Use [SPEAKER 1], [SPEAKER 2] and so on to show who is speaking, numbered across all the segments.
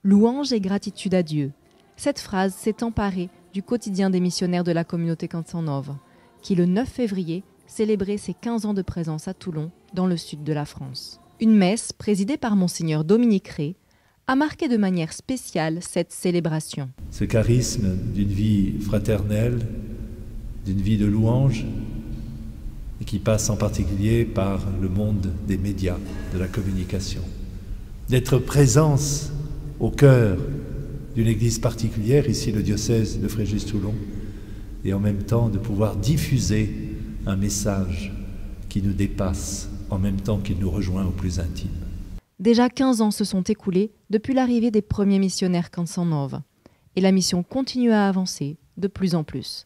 [SPEAKER 1] Louange et gratitude à Dieu. Cette phrase s'est emparée du quotidien des missionnaires de la communauté Canção Nova, qui le 9 février célébrait ses 15 ans de présence à Toulon, dans le sud de la France. Une messe présidée par Monseigneur Dominique Rey a marqué de manière spéciale cette célébration.
[SPEAKER 2] Ce charisme d'une vie fraternelle, d'une vie de louange, et qui passe en particulier par le monde des médias, de la communication. D'être présence au cœur d'une église particulière, ici le diocèse de Fréjus-Toulon, et en même temps de pouvoir diffuser un message qui nous dépasse, en même temps qu'il nous rejoint au plus intime.
[SPEAKER 1] Déjà 15 ans se sont écoulés depuis l'arrivée des premiers missionnaires Canção Nova, et la mission continue à avancer de plus en plus.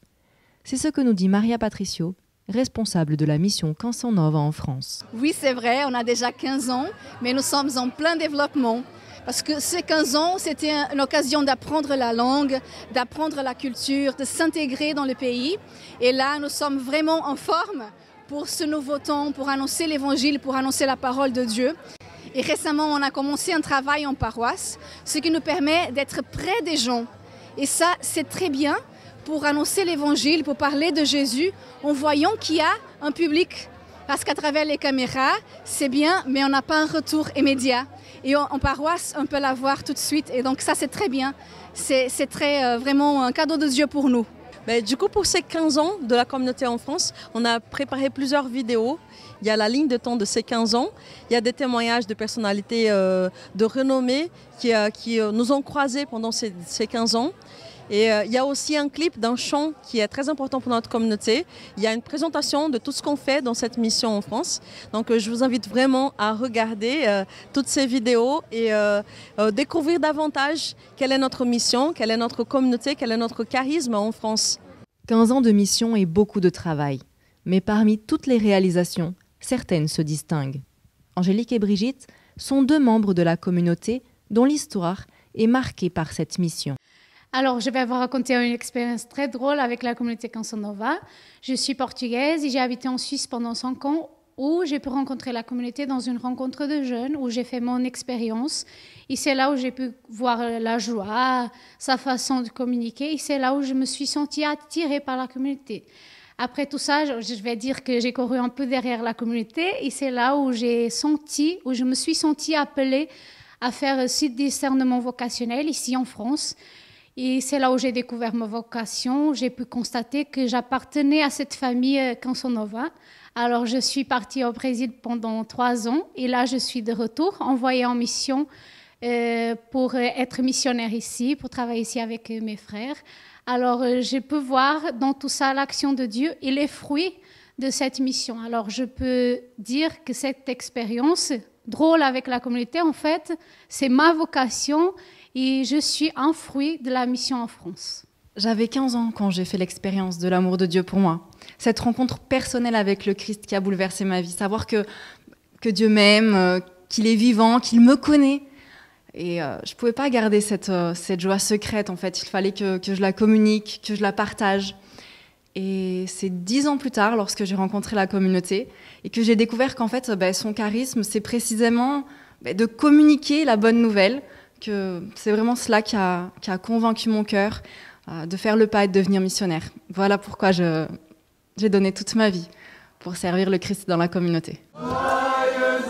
[SPEAKER 1] C'est ce que nous dit Maria Patricio, responsable de la mission Canção Nova en France.
[SPEAKER 3] Oui, c'est vrai, on a déjà 15 ans, mais nous sommes en plein développement. Parce que ces 15 ans, c'était une occasion d'apprendre la langue, d'apprendre la culture, de s'intégrer dans le pays. Et là, nous sommes vraiment en forme pour ce nouveau temps, pour annoncer l'évangile, pour annoncer la parole de Dieu. Et récemment, on a commencé un travail en paroisse, ce qui nous permet d'être près des gens. Et ça, c'est très bien pour annoncer l'évangile, pour parler de Jésus, en voyant qu'il y a un public. Parce qu'à travers les caméras, c'est bien, mais on n'a pas un retour immédiat. Et en paroisse, on peut l'avoir tout de suite. Et donc ça, c'est très bien. C'est très, vraiment un cadeau de Dieu pour nous.
[SPEAKER 4] Du coup, pour ces 15 ans de la communauté en France, on a préparé plusieurs vidéos. Il y a la ligne de temps de ces 15 ans. Il y a des témoignages de personnalités de renommée qui nous ont croisés pendant ces 15 ans. Et il y a aussi un clip d'un chant qui est très important pour notre communauté. Il y a une présentation de tout ce qu'on fait dans cette mission en France. Donc je vous invite vraiment à regarder toutes ces vidéos et découvrir davantage quelle est notre mission, quelle est notre communauté, quel est notre charisme en France.
[SPEAKER 1] 15 ans de mission et beaucoup de travail. Mais parmi toutes les réalisations, certaines se distinguent. Angélique et Brigitte sont deux membres de la communauté dont l'histoire est marquée par cette mission.
[SPEAKER 5] Alors, je vais vous raconter une expérience très drôle avec la communauté Canção Nova. Je suis portugaise et j'ai habité en Suisse pendant 5 ans où j'ai pu rencontrer la communauté dans une rencontre de jeunes où j'ai fait mon expérience. Et c'est là où j'ai pu voir la joie, sa façon de communiquer. Et c'est là où je me suis sentie attirée par la communauté. Après tout ça, je vais dire que j'ai couru un peu derrière la communauté. Et c'est là où je me suis sentie appelée à faire ce discernement vocationnel ici en France. Et c'est là où j'ai découvert ma vocation. J'ai pu constater que j'appartenais à cette famille Canção Nova. Alors, je suis partie au Brésil pendant 3 ans. Et là, je suis de retour, envoyée en mission pour être missionnaire ici, pour travailler ici avec mes frères. Alors, je peux voir dans tout ça l'action de Dieu et les fruits de cette mission. Alors, je peux dire que cette expérience drôle avec la communauté, en fait, c'est ma vocation. Et je suis un fruit de la mission en France.
[SPEAKER 1] J'avais 15 ans quand j'ai fait l'expérience de l'amour de Dieu pour moi. Cette rencontre personnelle avec le Christ qui a bouleversé ma vie. Savoir que Dieu m'aime, qu'il est vivant, qu'il me connaît. Et je ne pouvais pas garder cette joie secrète, en fait. Il fallait que je la communique, que je la partage. Et c'est 10 ans plus tard, lorsque j'ai rencontré la communauté, et que j'ai découvert qu'en fait, son charisme, c'est précisément de communiquer la bonne nouvelle, que c'est vraiment cela qui a convaincu mon cœur de faire le pas et de devenir missionnaire. Voilà pourquoi j'ai donné toute ma vie pour servir le Christ dans la communauté. Joyeux